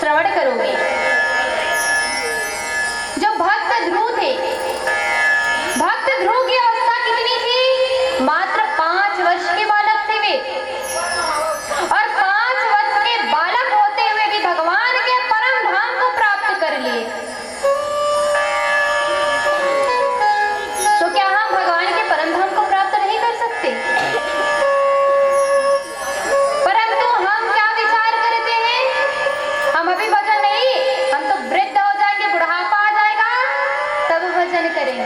श्रवण करोगे। जो भक्त ध्रुव थे, भक्त ध्रुव की अवस्था कितनी थी? मात्र 5 वर्ष के बालक थे वे, और 5 वर्ष के बालक होते हुए भी भगवान के परम धाम को प्राप्त कर लिए। तो क्या हम भगवान के परम धाम को प्राप्त नहीं कर सकते? परंतु हम क्या विचार करते हैं? हम अभी भजन नहीं, हम तो वृद्ध हो जाएंगे, बुढ़ापा आ जाएगा तब भजन करेंगे।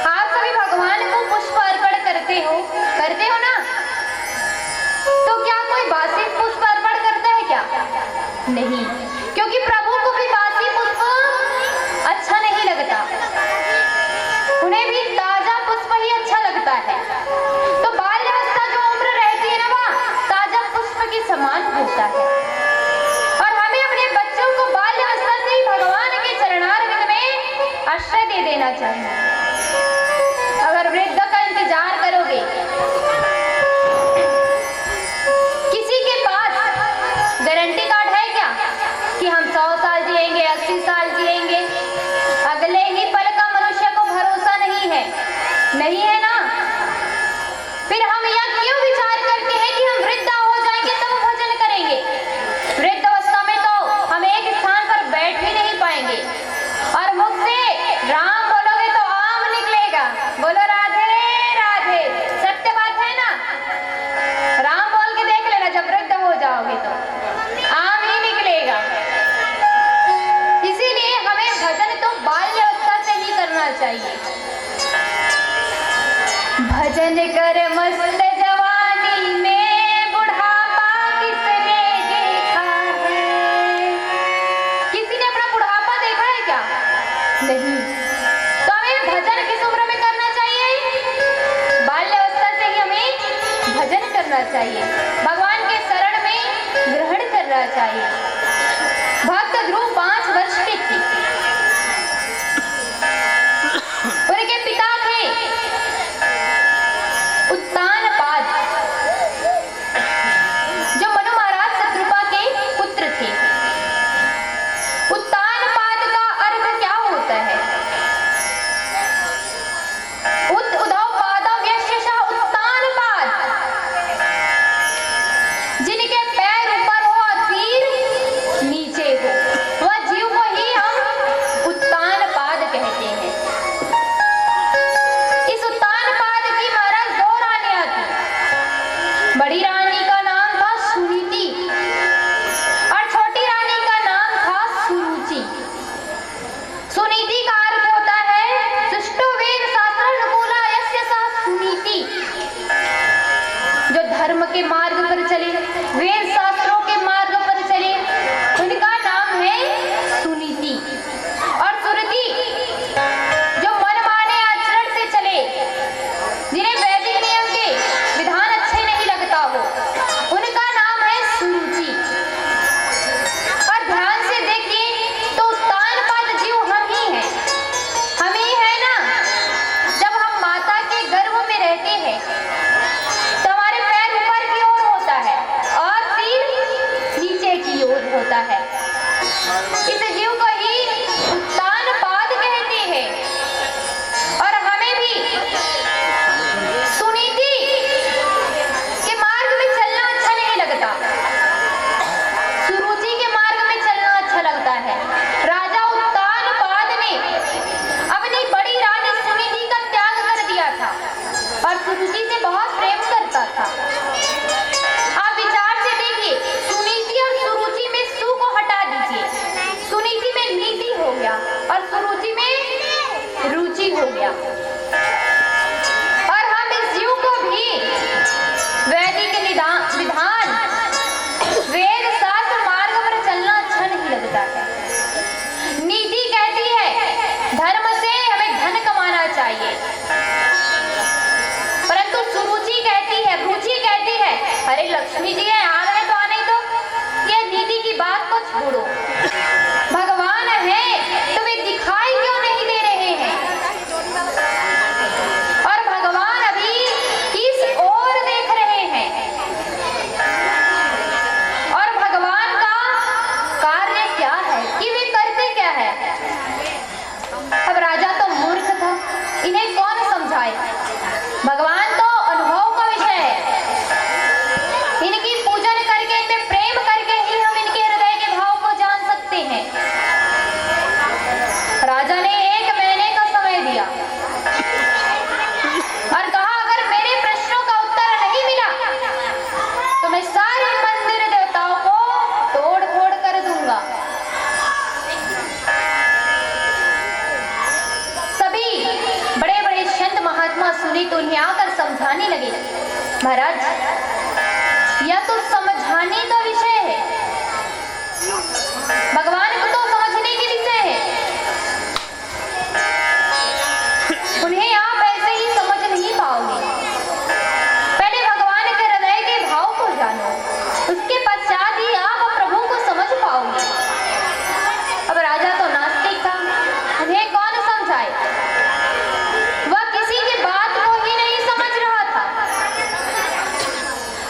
आप सभी भगवान को पुष्प अर्पण करते हो ना? तो क्या कोई बासी पुष्प अर्पण करता है क्या? नहीं, क्योंकि प्रभु को भी बासी पुष्प अच्छा नहीं लगता, उन्हें भी ताजा पुष्प ही अच्छा लगता है। तो बाल्यावस्था जो उम्र रहती है ना, वह ताजा पुष्प के समान होता है, और हमें अपने बच्चों को बाल्यावस्था से ही भगवान के चरणारविंद में आश्रय दे देना चाहिए। अगर वृद्ध का इंतजार करोगे, किसी के पास गारंटी कार्ड है क्या कि हम 100 साल जिएंगे, 80 साल जिएंगे? अगले ही पल का मनुष्य को भरोसा नहीं है, नहीं है ना? फिर हम यह क्यों विचार करते हैं कि हम वृद्ध हो जाएंगे तब भजन करेंगे? वृद्ध अवस्था में तो हम एक स्थान पर बैठ ही नहीं पाएंगे, और मुख से राम बोलोगे तो आम निकलेगा। बोलो राधे राधे, सत्य बात है ना? राम बोल के देख लेना, जब वृद्ध हो जाओगे तो आम ही निकलेगा। इसीलिए हमें भजन तो बाल्यावस्था से ही करना चाहिए। भजन कर मस्त जवानी में, बुढ़ापा किसने देखा है? किसी ने अपना बुढ़ापा देखा है क्या? नहीं। तो हमें भजन किस उम्र में करना चाहिए? बाल्यावस्था से ही हमें भजन करना चाहिए, भगवान के शरण में ग्रहण करना चाहिए। भक्त ध्रुव 5 वर्ष के थे, उनके पिता थे उत्तानपाद, जो मनु महाराज शत्रुपा के पुत्र थे। उत्तानपाद का अर्थ क्या होता है? उद्धव पादव यशः उत्तानपाद, जिनके पैर ऊपर हो और सिर नीचे हो, वह जीव को ही हम उत्तानपाद कहते हैं। इस उत्तानपाद की महाराज 2 रानियां थी। बड़ी रानी का नाम था सुनीति, और छोटी रानी का नाम था सुरुचि। सुनीति का अर्थ होता है सुष्टु वेद शास्त्र अनुकूला यस्य सा सुनीति, जो धर्म के मार्ग पर चले, वेद शास्त्रों के मार्ग पर चले, उनका नाम है सुनीति। और सुरति, जो मनमाने आचरण से चले, जिन्हें वैदिक नियम के विधान अच्छे नहीं लगता हो, उनका नाम है सुरुचि। और ध्यान से देखिए तो उत्तानपाद जीव हम ही हैं, हम ही है ना? जब हम माता के गर्भ में रहते हैं तो हमारे पैर ऊपर की ओर होता है और सिर नीचे की ओर होता है। इस जीव को ही उत्तानपाद कहते हैं। और हमें भी सुनीति के मार्ग में चलना अच्छा नहीं लगता, सुरुचि के मार्ग में चलना अच्छा लगता है। राजा उत्तानपाद ने अपनी बड़ी रानी सुनीति का त्याग कर दिया था और सुरुचि से बहुत प्रेम करता था। आप विचार से देखिए, सुनीति और सुरुचि में सु को हटा दीजिए, सुनीति में नीति हो गया और सुरुचि में रुचि हो गया। और हम इस जीव को भी वैदिक विधान, वेद शास्त्र मार्ग पर चलना अच्छा नहीं लगता है। नीति कहती है धर्म से हमें धन कमाना चाहिए, परंतु सुरुचि कहती है, रुचि कहती है अरे लक्ष्मी जी है, आ गए तो आने दो। ये नीति की बात को छोड़ो, भगवान है तुम्हें दिखाई क्यों नहीं दे रहे हैं? और भगवान अभी किस ओर देख रहे हैं? और यह तो समझाने का विषय है, भगवान को तो समझने के विषय है। उन्हें आप ऐसे ही समझ नहीं पाओगे। पहले भगवान के हृदय के भाव को जानो, उसके पश्चात ही आप प्रभु को समझ पाओगे। अब राजा तो नास्तिक था, उन्हें कौन समझाए? वह किसी की बात को ही नहीं समझ रहा था।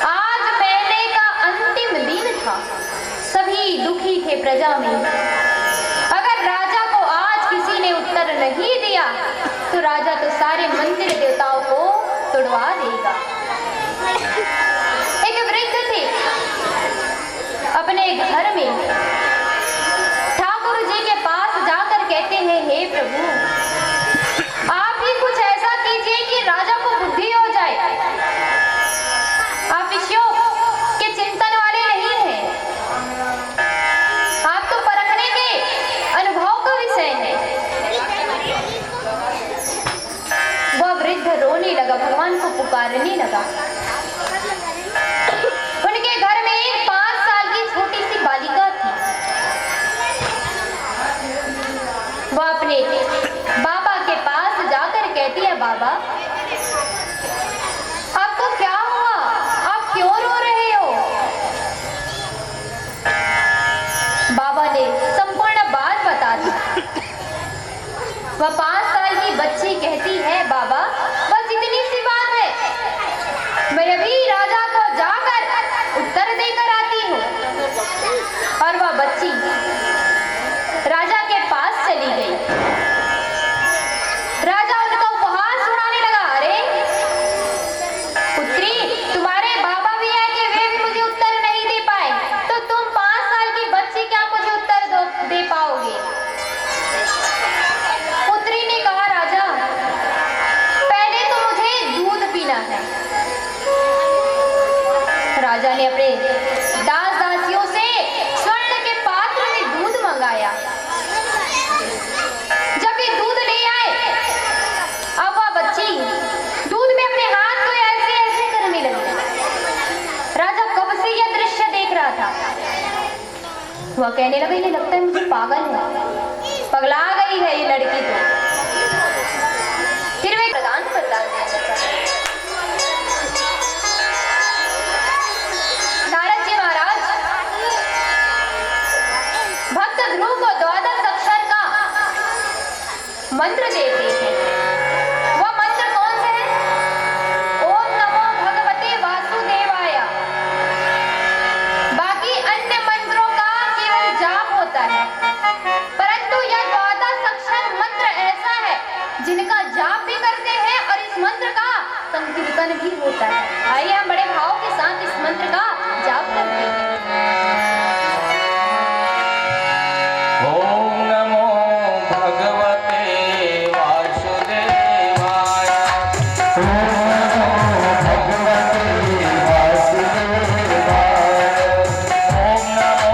आज महीने का अंतिम दिन था, सभी दुखी थे प्रजा में। अगर राजा को आज किसी ने उत्तर नहीं दिया तो राजा तो सारे मंदिर देवताओं को तोड़वा देगा। एक वृद्ध थे, अपने घर में ठाकुर जी के पास जाकर कहते हैं, हे प्रभु, आप ही कुछ ऐसा कीजिए कि राजा को बुद्धि हो जाए। आप विषयों के चिंतन वाले नहीं हैं, आप तो परखने के अनुभव का विषय है। वह वृद्ध रोने लगा, भगवान को पुकारने लगा। उनके घर में एक 5 साल की छोटी सी बालिका थी। वह अपने बाबा के पास जाकर कहती है, बाबा आपको क्या हुआ, आप क्यों रो रहे हो? बाबा ने संपूर्ण बात बता दी। वह 5 साल की बच्ची कहती है, बाबा बस इतनी सी बात है, मैं अभी राजा को जाकर उत्तर देकर आती हूँ। और वह बच्ची राजा के पास चली गई। राजा उनका उपहास सुनाने लगा, अरे पुत्री, तुम्हारे बाबा भी है कि वे भी मुझे उत्तर नहीं दे पाए, तो तुम 5 साल की बच्ची क्या मुझे उत्तर दे पाओगे? पुत्री ने कहा, राजा पहले तो मुझे दूध पीना है। राजा ने अपने दास दासियों से स्वर्ण के पात्र में दूध मंगाया। जब ये दूध ले आए, अब वह बच्ची दूध में अपने हाथ को ऐसे ऐसे करने लगी। राजा कब से यह दृश्य देख रहा था। वह कहने लगा, ये लगता है मुझे पागल है, पगला गई है ये लड़की तो। फिर वे प्रदान प्रदान नारद जी महाराज भक्त ध्रुव को 12 अक्षर का मंत्र देते हैं। वह मंत्र कौन सा है? ओम नमो भगवते वासुदेवाय। बाकी अन्य मंत्रों का केवल जाप होता है, परंतु यह 12 अक्षर मंत्र ऐसा है जिनका जाप भी करते हैं और इस मंत्र का संकीर्तन भी होता है। आइए हम बड़े भाव के साथ इस मंत्र का जाप करते हैं। ओम नमो भगवते वासुदेवाय। ओम नमो भगवते वासुदेवाय। ओम नमो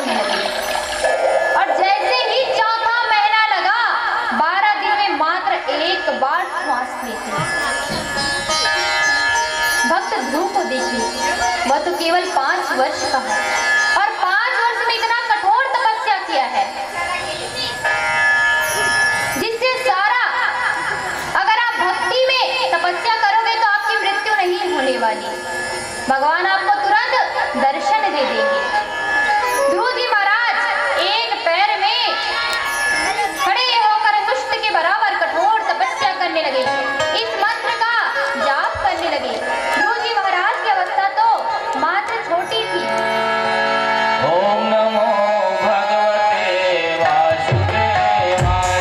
करने लगे। और जैसे ही चौथा महीना लगा, 12 दिन में मात्र एक बार श्वास लेते। भक्त ध्रुव को देखिए, वह तो केवल 5 वर्ष का है और 5 वर्ष में इतना कठोर तपस्या किया है, जिससे सारा, अगर आप भक्ति में तपस्या करोगे तो आपकी मृत्यु नहीं होने वाली, भगवान आपको तुरंत दर्शन दे देंगे। ध्रुव जी महाराज एक पैर में खड़े होकर अंगुष्ठ के बराबर कठोर तपस्या करने लगे, इस मंत्र का जाप करने लगे। ध्रुव जी महाराज की अवस्था तो मात्र छोटी थी। ओम नमो भगवते वासुदेवाय।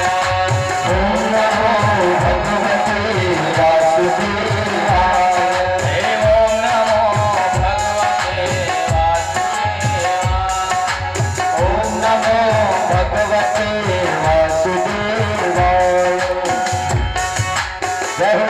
ओम नमो भगवते वासुदेवाय। ओम नमो भगवते वासुदेवाय। ओम नमो भगवते वासुदेवाय। जय हो।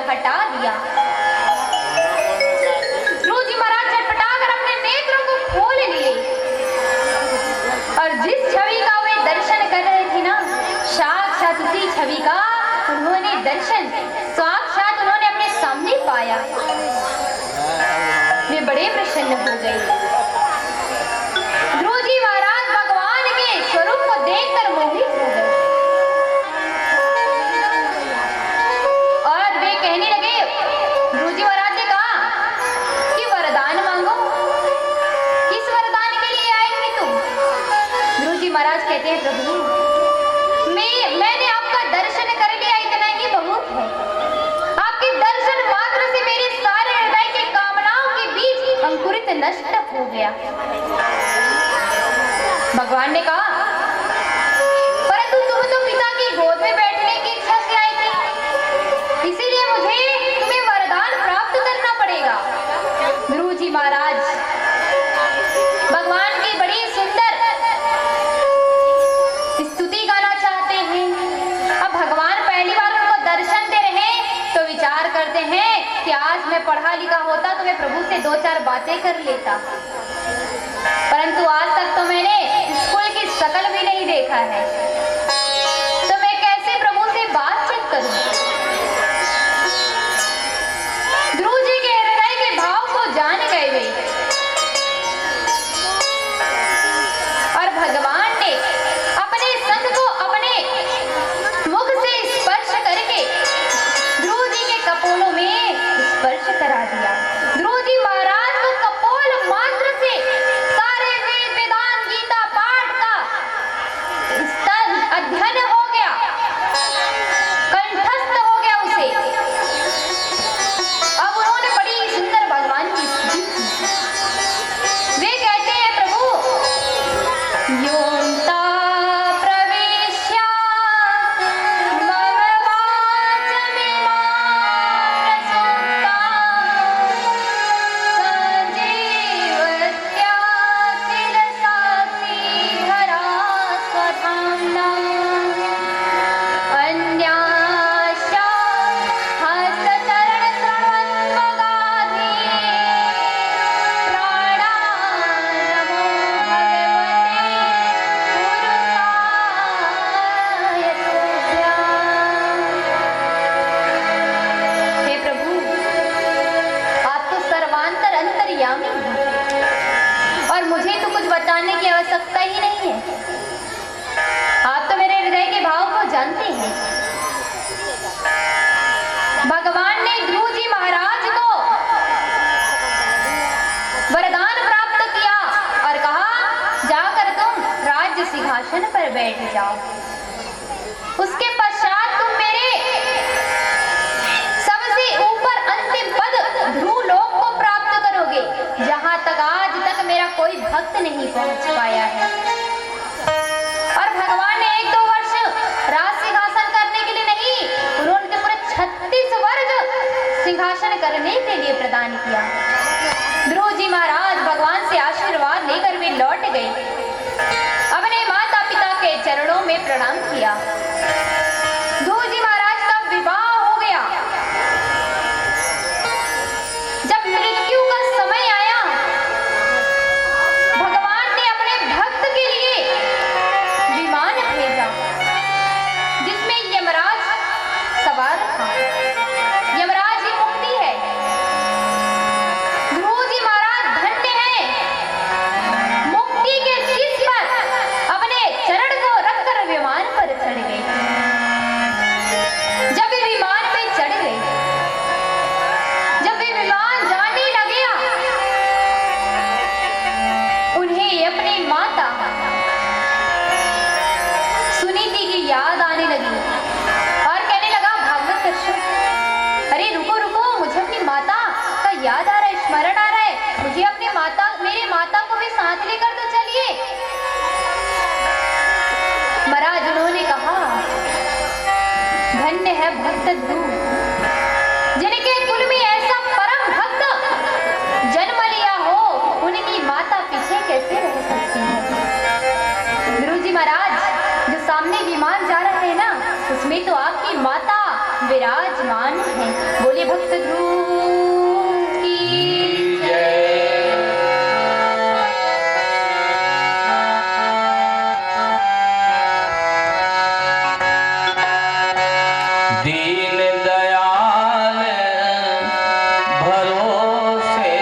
हटा दिया। ध्रुव जी महाराज चटपटा कर अपने नेत्रों को खोल लिए और जिस छवि का वे दर्शन कर रहे थे ना, साक्षात उसी छवि का उन्होंने दर्शन साक्षात उन्होंने अपने सामने पाया। वे बड़े प्रसन्न हो गए। ध्रुव जी महाराज भगवान के स्वरूप को देखकर मोहित हो गए और वे कहने लगे, ध्रुव जी महाराज ने कहा कि वरदान मांगो। किस वरदान के लिए आए थे तुम? ध्रुव जी महाराज कहते हैं, प्रभु मैंने आपका दर्शन कर लिया, इतना ही बहुत है। आपके दर्शन मात्र से मेरे सारे हृदय की कामनाओं के बीच अंकुरित नष्ट हो गया। भगवान ने कहा, परंतु तुम तो पिता की गोद में बैठने की इच्छा से आई थी, इसीलिए मुझे तुम्हें वरदान प्राप्त करना पड़ेगा। ध्रुव जी महाराज भगवान की बड़ी सुंदर स्तुति गाना चाहते हैं। अब भगवान पहली बार उनको दर्शन दे रहे हैं तो विचार करते हैं कि आज मैं पढ़ा लिखा होता तो मैं प्रभु से दो चार बातें कर लेता, परंतु आज तक तो मैंने स्कूल की शकल भी नहीं देखा है, तो मैं कैसे प्रभु से बातचीत करूं? ध्रुव जी के हृदय के भाव को जान गए वे और भगवान ने अपने संग को अपने मुख से स्पर्श करके ध्रुव जी के कपोलों में स्पर्श करा दिया। ध्रुव जी महाराज को कपोल मात्र से सारे वेद वेदांत गीता पाठ का स्तर अध्ययन हो गया, कंठस्थ हो गया उसे। अब उन्होंने बड़ी सुंदर भगवान की स्तुति की। वे कहते हैं, प्रभु योऽन्ता प्रविश्य मम वाचमिमां प्रसुप्तां सञ्जीवत्या किल साक्षीधरा स्वधाम्ना अन्याश्च हस्तचरणश्रवणत्वगाधी प्राणानमो भगवते राज सिंहासन पर बैठ जाओ। उसके पश्चात तुम मेरे सबसे ऊपर अंतिम पद ध्रुव लोक को प्राप्त करोगे, जहां तक आज तक मेरा कोई भक्त नहीं पहुंच पाया है। और भगवान ने 1-2 वर्ष राज सिंहासन करने के लिए नहीं, उन्होंने पूरे 36 वर्ष सिंहासन करने के लिए प्रदान किया। ध्रुव जी महाराज भगवान से आशीर्वाद लेकर वे लौट गए, अपने माता पिता के चरणों में प्रणाम किया। ध्रुव जी महाराज का विवाह हो गया। जब मृत्यु का समय आया, भगवान ने अपने भक्त के लिए विमान भेजा, जिसमें यमराज सवार था। यमराज ही मुक्ति है। ध्रुव जी महाराज धन्य हैं, मुक्ति के शीश पर अपने चरण को रखकर विमान पर चढ़ गए। जब वे विमान में चढ़ गए, जब वे विमान जाने लगे, उन्हें अपनी माता सुनीति की याद आने लगी और कहने लगा, भागवत दर्शन, अरे रुको रुको, मुझे अपनी माता का याद आ रहा है, स्मरण आ रहा है, मुझे अपनी माता, मेरी माता को भी साथ लेकर तो चलिए। महाराज उन्होंने कहा, धन्य है भक्त ध्रुव, जिनके कुल में ऐसा परम भक्त जन्म लिया हो, उनकी माता पीछे कैसे रह सकती है। ध्रुव जी महाराज जो सामने विमान जा रहा है ना, उसमें तो आपकी माता विराजमान है। बोले भक्त ध्रुव की जय। दीन दयाल भरोसे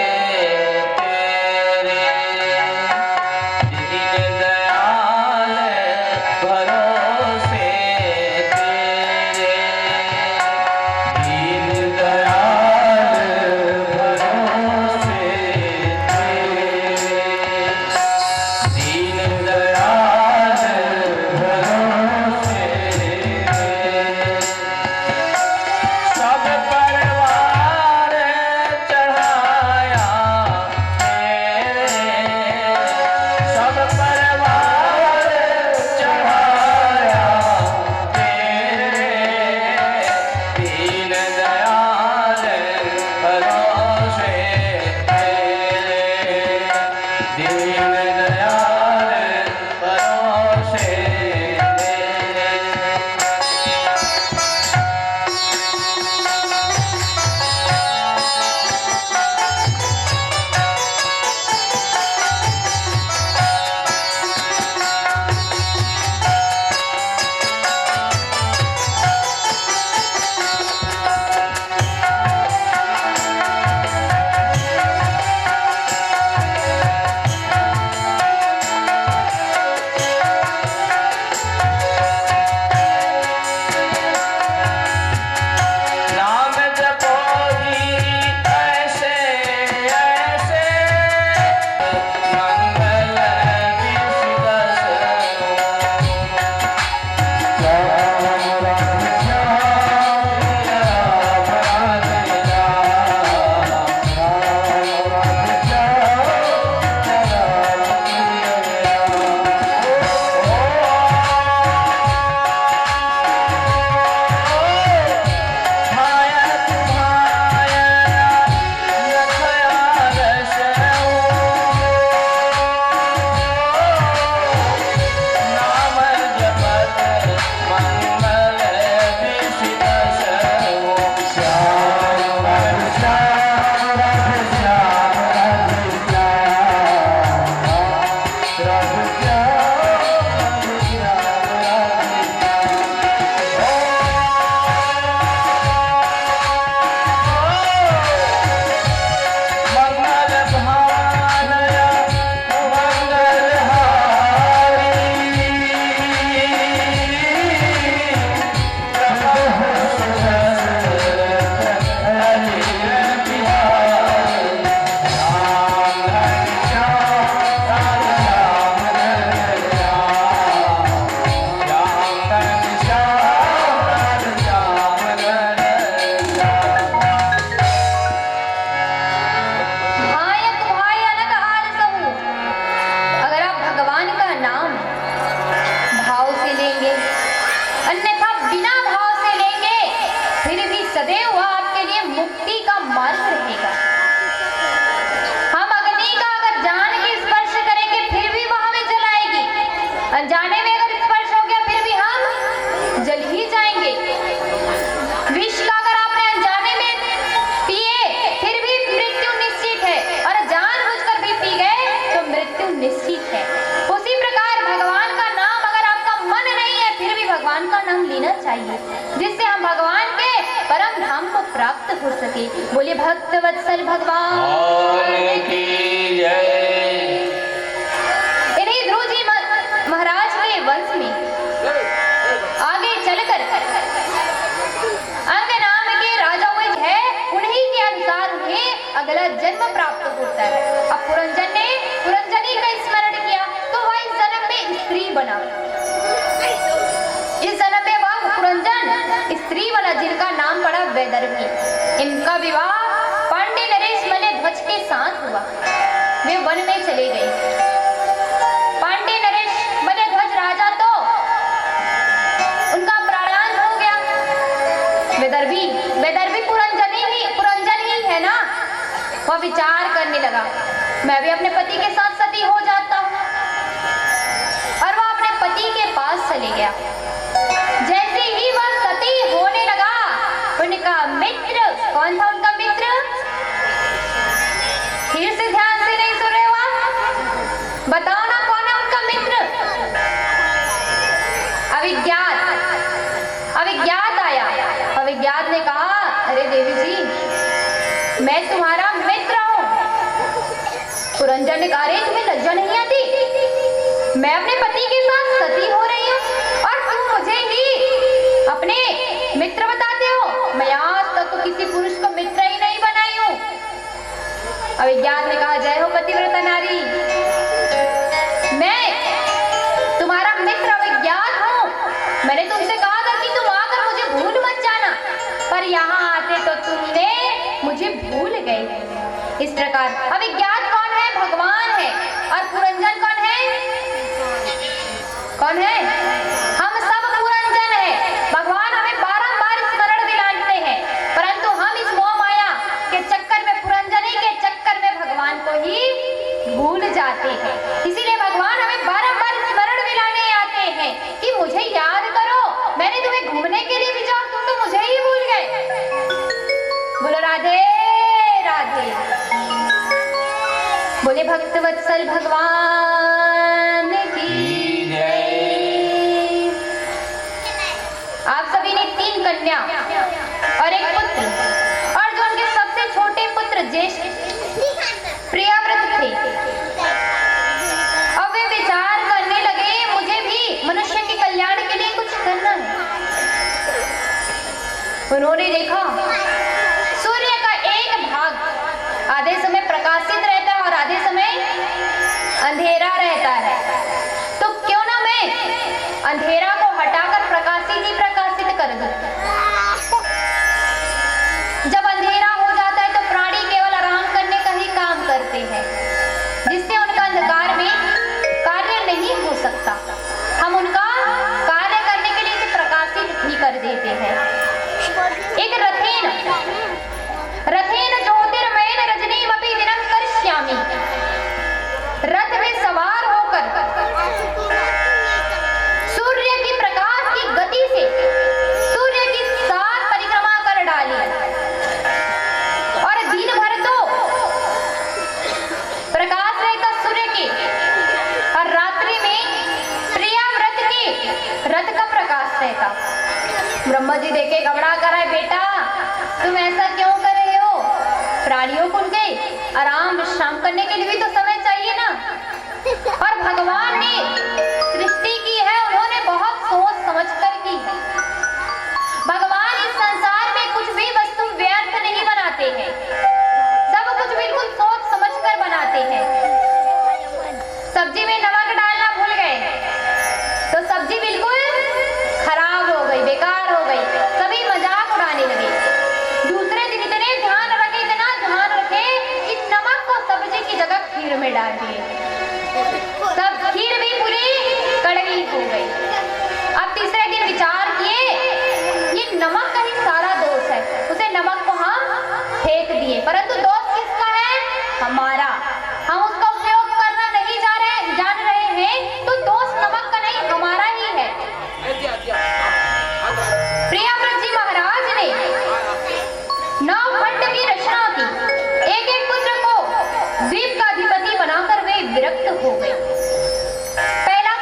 तेरे, दीन दयाल भरोसे तेरे, दीन दयाल भरोसे तेरे, दीन दयाल भरोसे तेरे। सब परिवार चढ़ाया तेरे, सब परिवार चढ़ाया तेरे, दीन दयाल भरोसे तेरे, दीन दयाल भरोसे तेरे। नाम जपो ही ऐसे ऐसे, मंगल विषदस राम राम चाहिए, जिससे हम भगवान के परम धाम को प्राप्त हो सके। बोले भक्त वत्सल भगवान की जय। इन्हीं ध्रुव जी महाराज के वंश में आगे चलकर अंग नाम के राजा हुए है, उन्हीं के अनुसार उन्हें अगला जन्म प्राप्त होता है। अब पुरंजनी का स्मरण किया तो वह इस जन्म में स्त्री बना। इस जन्म में वह पुरंजन स्त्री बना, जिनका नाम पड़ा वैदर्भी। इनका विवाह पांडे नरेश मल्यध्वज के साथ हुआ। वे वन में चले गए। पांडे नरेश मल्यध्वज राजा तो उनका प्राणांत हो गया। वैदर्भी पुरंजन ही है ना। वह विचार करने लगा, मैं भी अपने पति के साथ सती हो जाता हूँ। और वह अपने पति के पास चले गया। जैसे ही वह सती होने लगा, उनका मित्र, कौन था उनका मित्र? फिर से ध्यान से नहीं सुन रहे हो आप? बताओ ना, कौन है उनका मित्र? अविज्ञात आया। अविज्ञात ने कहा, अरे देवी जी, मैं तुम्हारा मित्र हूं। पुरंजन ने कहा, अरे तुम्हें लज्जा नहीं आती? मैं अपने पति के साथ सती हो रही हूं और तुम मुझे ही अपने मित्र बताते हो। मैं आज तक तो किसी पुरुष को मित्र ही नहीं बनाई हूं। अविज्ञात ने कहा, जय हो पतिव्रता नारी, मैं तुम्हारा मित्र अविज्ञात हूं। मैंने तुमसे कहा था कि तुम आकर मुझे भूल मत जाना, पर यहाँ आते तो तुमने मुझे भूल गए। इस प्रकार अविज्ञात कौन है? भगवान है। और पुरंजन कौन है? कौन है? हम सब पुरंजन है। भगवान हमें बारंबार स्मरण दिलाते हैं, परंतु हम इस मोह माया के चक्कर में, पुरंजनी के चक्कर में भगवान को ही भूल जाते हैं। इसीलिए भगवान हमें बारंबार स्मरण दिलाने आते हैं कि मुझे याद करो, मैंने तुम्हें घूमने के लिए भेजा और तुम तो मुझे ही भूल गए। बोलो राधे राधे। बोले भक्त वत्सल भगवान की जय। आप सभी ने 3 कन्या और एक पुत्र, और जो उनके सबसे छोटे पुत्र ज्येष्ठ प्रियाव्रत थे। अब वे विचार करने लगे, मुझे भी मनुष्य के कल्याण के लिए कुछ करना है। उन्होंने देखा सूर्य का एक भाग आधे समय प्रकाशित रहता है और आधे समय अंधेरा रहता है, तो क्यों ना मैं अंधेरा को हटाकर प्रकाशित ही प्रकाशित कर दूं। जब अंधेरा हो जाता है तो प्राणी केवल आराम करने का ही काम करते हैं, जिससे उनका अंधकार में कार्य नहीं हो सकता। हम उनका कार्य करने के लिए इसे प्रकाशित भी कर देते हैं। एक रथेन ज्योतिर्मयेन रजनीमपि दिनं करिष्यामि। रथ में सवार होकर सूर्य की प्रकाश की गति से सूर्य की 7 परिक्रमा कर डाली, और दिन भर तो प्रकाश रहता सूर्य की, और रात्रि में प्रियाव्रत के रथ का प्रकाश रहता। ब्रह्मा जी देखे घबरा कर आए, बेटा तुम ऐसा क्यों कर रहे हो? प्राणियों को उनके आराम विश्राम करने के लिए भी तो समय चाहिए ना। और भगवान ने सृष्टि की है, उन्होंने बहुत सोच समझ कर की है। भगवान इस संसार में कुछ भी वस्तु व्यर्थ नहीं बनाते हैं, सब कुछ बिल्कुल सोच समझ कर बनाते हैं। सब्जी में नमक डालना भूल गए तो सब्जी बिल्कुल खराब हो गई, बेकार हो गई, सभी मजाक उड़ाने लगे। दूसरे दिन इतना ध्यान रखे कि नमक को सब्जी की जगह खीर में डाल दिए, सब खीर भी पूरी कड़वी हो गई। अब तीसरे दिन विचार किए, ये नमक का ही सारा दोष है, उसे नमक को हम फेंक दिए, परंतु दोष किसका है? हमारा। हम उसका उपयोग करना नहीं जान रहे हैं, तो दोष नमक का नहीं, हमारा ही है। प्रियाव्रत जी महाराज ने 9 खंड की रचना की। एक पुत्र को द्वीप का अधिपति बनाकर वे विरक्त हो गए। पहला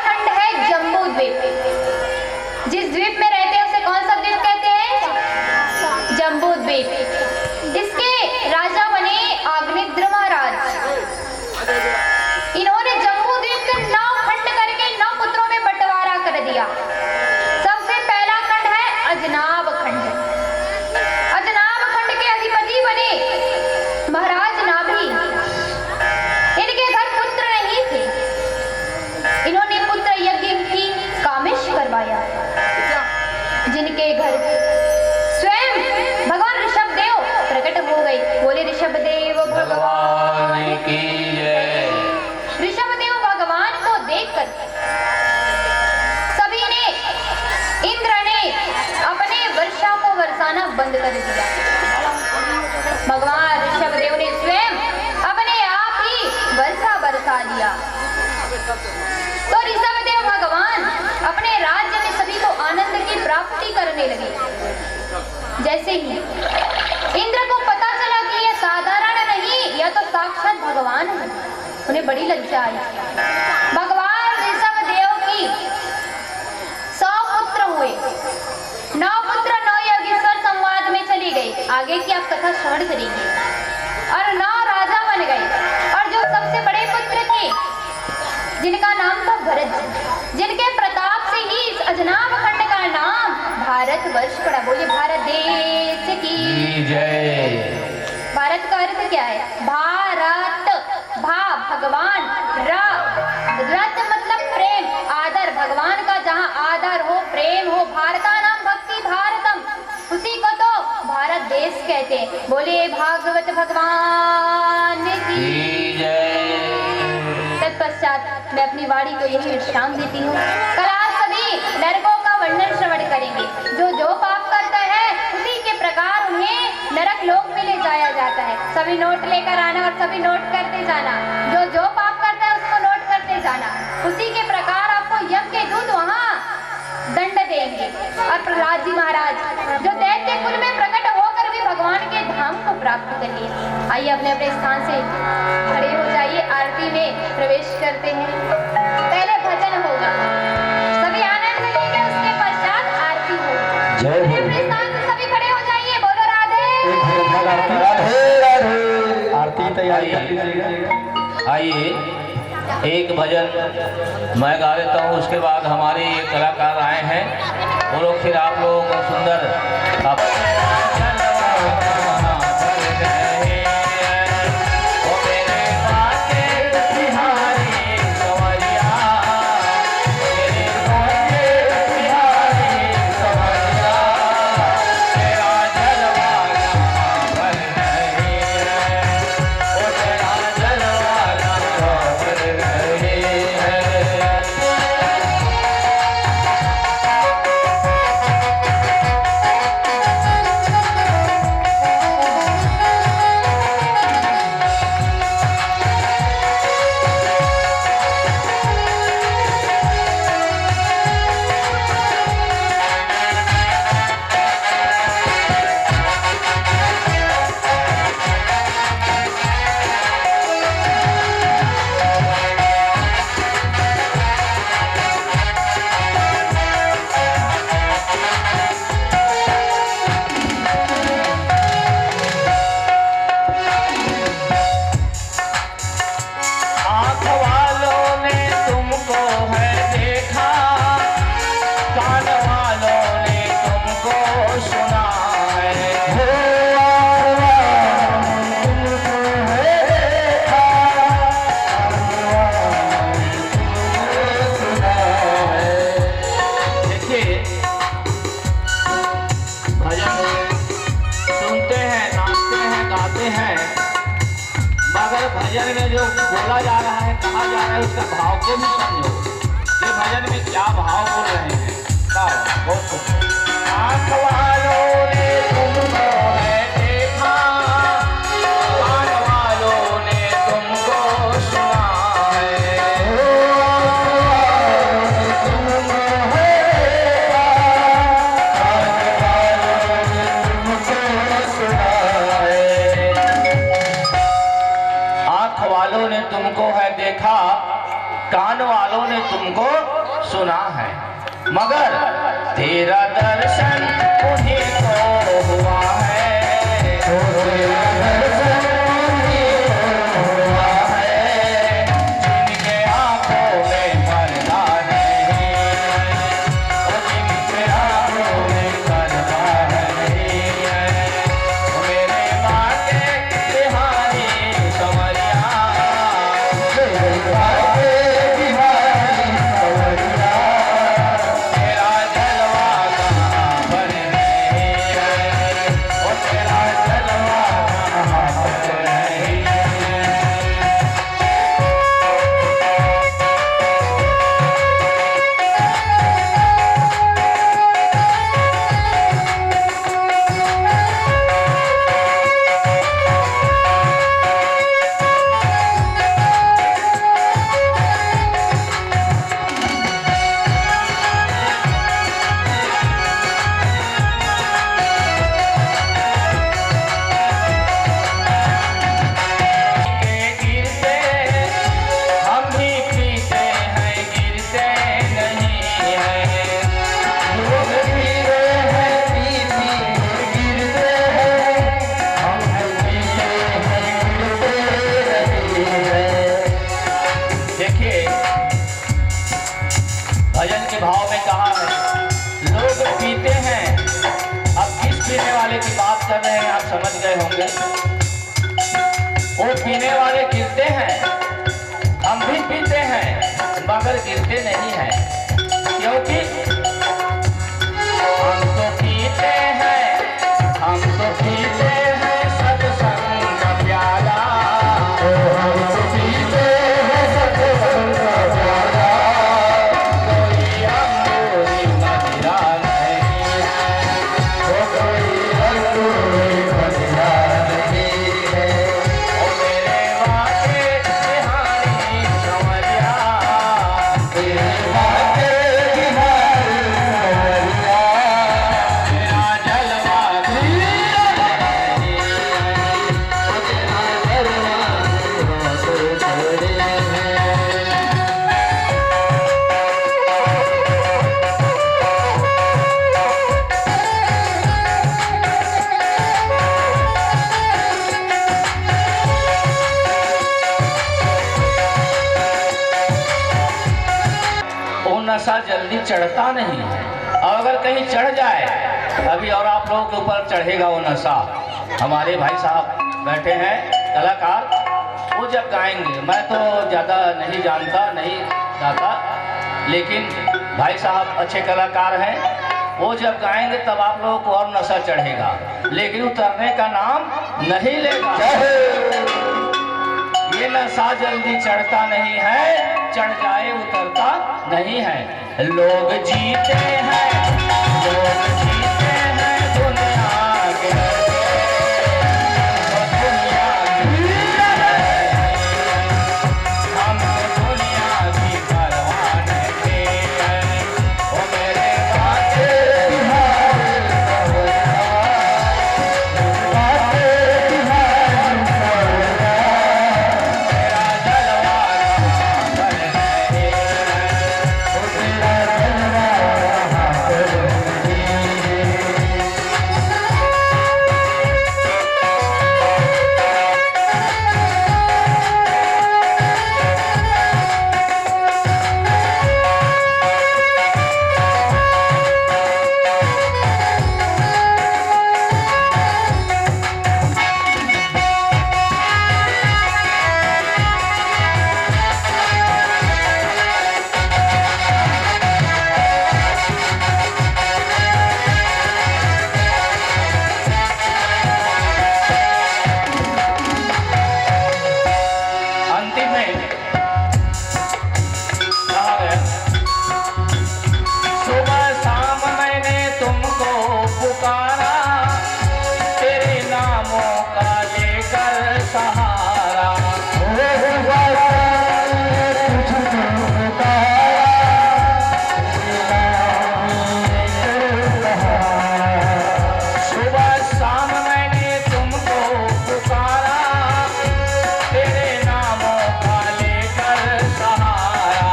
स्तुति करने लगे। जैसे ही इंद्र को पता चला कि यह साधारण नहीं, यह तो साक्षात भगवान है, उन्हें बड़ी लज्जा आई। भगवान ऋषभ देव की 100 पुत्र हुए, 9 पुत्र 9 योगेश्वर संवाद में चले गए। आगे की आप कथा श्रवण करेंगे। और 9 राजा बन गए। और जो सबसे बड़े पुत्र थे, जिनका नाम था भरत, जिनके प्रताप से ही इस अजनाब खंड का नाम भारत वर्ष पड़ा। बोलिए भारत देश की जय। भारत का अर्थ क्या है? भारत, भा भगवान, रत मतलब प्रेम, आदर, भगवान का जहाँ आदर हो, प्रेम हो, भारता नाम भक्ति भारतम, उसी को तो भारत देश कहते हैं। बोले भागवत भगवान की जय। तत्पश्चात मैं अपनी वाणी को यही विश्राम देती हूँ। कल आप सभी नरकों का वर्णन श्रवण करेंगे। जो जो पाप करता है उसी के प्रकार उन्हें नरक लोक में ले जाया जाता है। सभी नोट लेकर आना और सभी नोट करते जाना। जो जो पाप करता है उसको नोट करते जाना। उसी के प्रकार आपको यम के दूत वहाँ दंड देंगे। और प्रहलाद जी महाराज जो दैत्य कुल में प्रकट होकर भी भगवान के धाम को प्राप्त कर लिए। आइए अपने अपने स्थान से खड़े हो जाइए, आरती में प्रवेश करते हैं। पहले भजन होगा, सभी आनंद लेंगे, उसके पश्चात आरती होगी। अपने स्थान से सभी खड़े हो जाइए। बोलो राधे राधे। आरती तैयारी कर लीजिएगा। आइए एक भजन मैं गा देता हूँ, उसके बाद हमारे ये कलाकार आए हैं, वो लोग फिर आप लोगों को सुंदर भजन में जो बोला जा रहा है, कहा जा रहा है, उसका भाव को भी समझो। ये भजन में क्या भाव बोल रहे हैं? बहुत आँख वालों ने तुमको है देखा, कान वालों ने तुमको सुना है। तुमको है देखा, कान वालों ने तुमको सुना है। आँख वालों ने तुमको है देखा, कान वालों ने तुमको सुना है, मगर तेरा दर्शन उन्हीं को हुआ है। तेरा दर्शन उन्हीं को हुआ है, जिनके आँखों में पर्दा नहीं, जिनके आँखों में पर्दा नहीं है। मेरे बाटे बिहारी समरिया, मेरे बाटे बिहारी समरिया, तेरा जलवा कहाँ पर नहीं, भजन के भाव में कहा है लोग पीते हैं। अब किस पीने वाले की बात कर रहे हैं आप समझ गए होंगे। वो पीने वाले गिरते हैं, हम भी पीते हैं मगर गिरते नहीं हैं, क्योंकि हम तो पीते हैं, हम तो पीते हैं सत्संग का प्याला। हम तो पीते हैं सत्संग का प्याला। कोई अंगूरी मदिरा नहीं है, कोई अंगूरी मदिरा नहीं है। ओ मेरे वाके बिहारी संवरिया, मेरे वाके बिहारी संवरिया, तेरा जलवा तेरा जलवा छोड़े हैं। वो नशा जल्दी चढ़ता नहीं है, और अगर कहीं चढ़ जाए अभी और आप लोगों के ऊपर चढ़ेगा वो नशा। हमारे भाई साहब बैठे हैं कलाकार, वो जब गाएंगे, मैं तो ज़्यादा नहीं जानता नहीं गाता, लेकिन भाई साहब अच्छे कलाकार हैं, वो जब गाएंगे तब आप लोगों को और नशा चढ़ेगा, लेकिन उतरने का नाम नहीं लेगा। ये नशा जल्दी चढ़ता नहीं है, चढ़ जाए उतरता नहीं है। लोग जीते हैं, लोग जीते हैं दुनिया के, और दुनिया की हम तो दुनिया की परवाह नहीं है। ओ मेरे वाके बिहारी संवरिया, वाके बिहारी संवरिया, तेरा जलवा कहाँ पर है, ओ तेरा जलवा कहाँ पर है। अंतिम में कहा गया, सुबह शाम मैंने तुमको पुकारा, तेरे नामों का लेकर सहारा। सुबह शाम मैंने तुमको पुकारा, तेरे नामों का लेकर सहारा।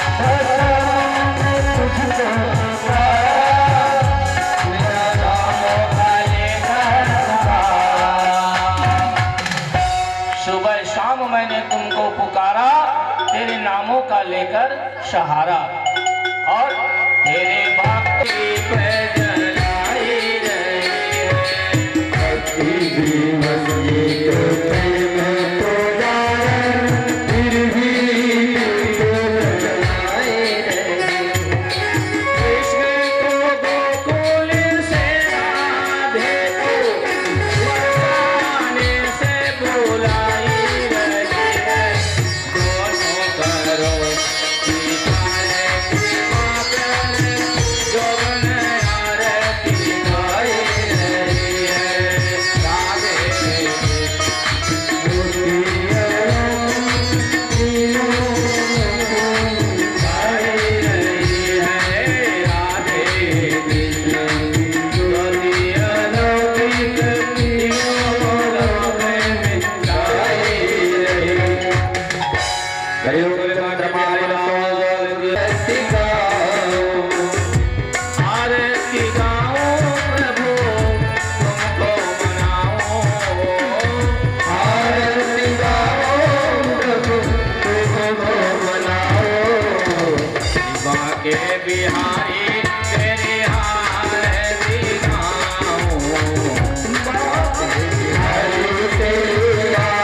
तेरे नामों का लेकर सहारा। सुबह शाम मैंने तुमको पुकारा, तेरे नामों का लेकर सहारा, और तेरे भक्ति पे जलाई रही है। भक्ति जीवन में तो जाए, फिर भी जलाई रही। कृष्ण को गोकुल से राधे को वरदाने से बुलाई रही है। दोनों करो जो के बिहारी तेरी हार दिखाऊं बाके बिहारी तेरी हार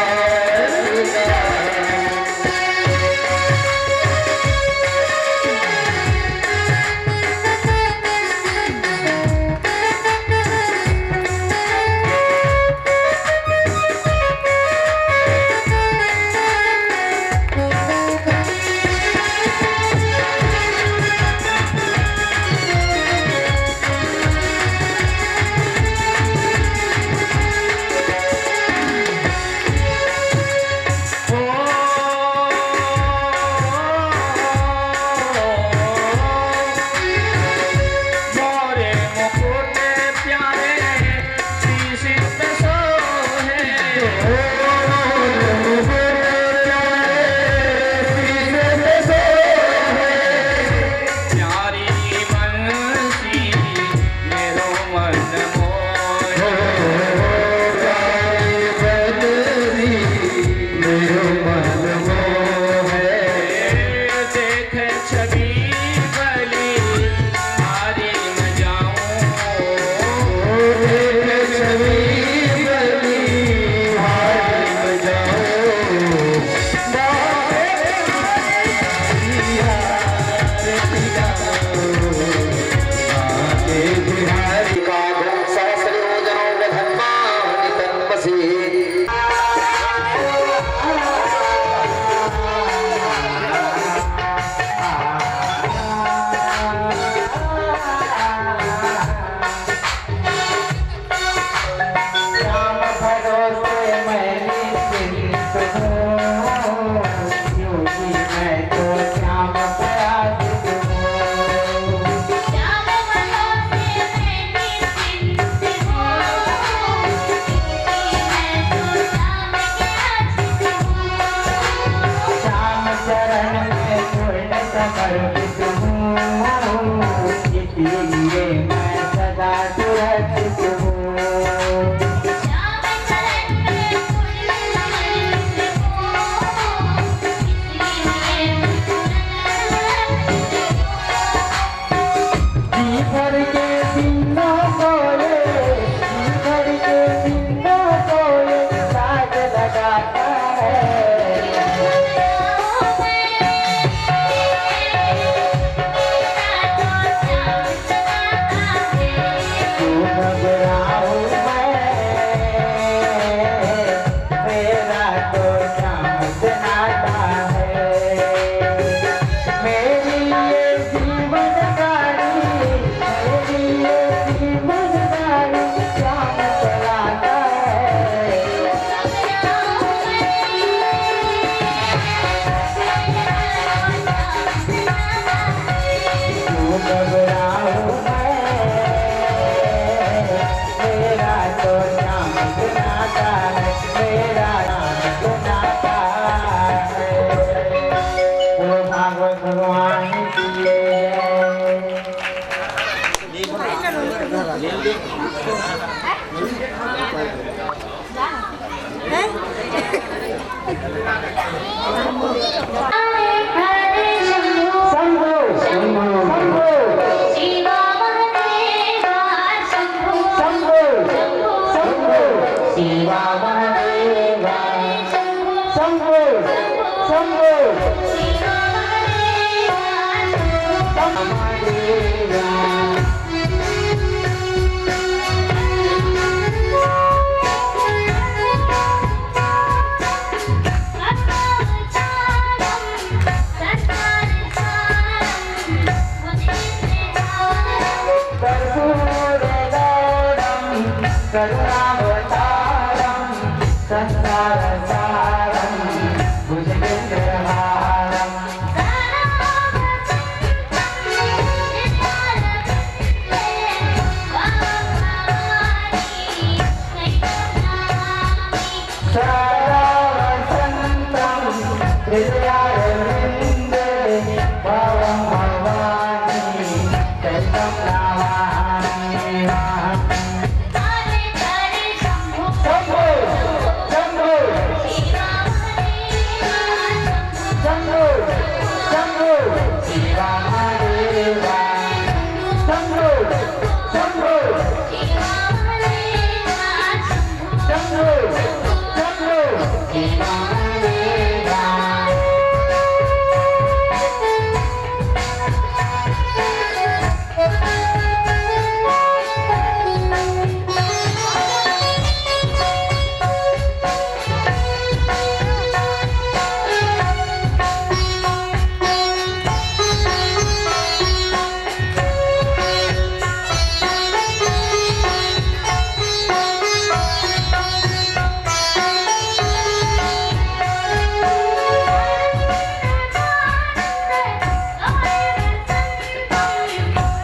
Hare Hare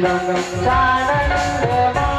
सानंद